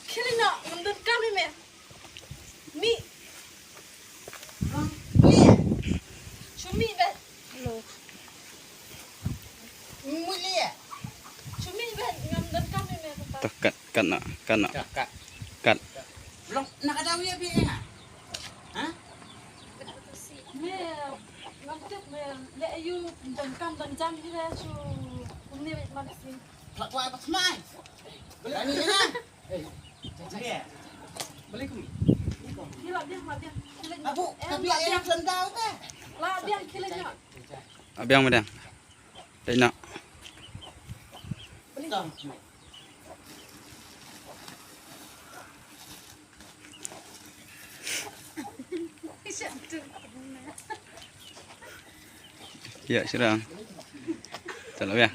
Kili nak ngendut kami mer. Mi. Cumi bet. Lo. Mulia. Cumi bet ngendut kami mer. Tuh kat nak. Kat. Belum nak ada dia bi ah. Ha? Mer. Ngendut mer. Le ayu dan kam dan jam dia su. Ini bet masin. Kelak kuat apa semai? Berani ya. Cakap. Balik kumi. Kila dia madiang. Kila. Abu, tapi ayah sendau ke? Lah dia kila nak. Abiang Madiang. Dai nak. Betul. Ya, sirang. Tak lah ya.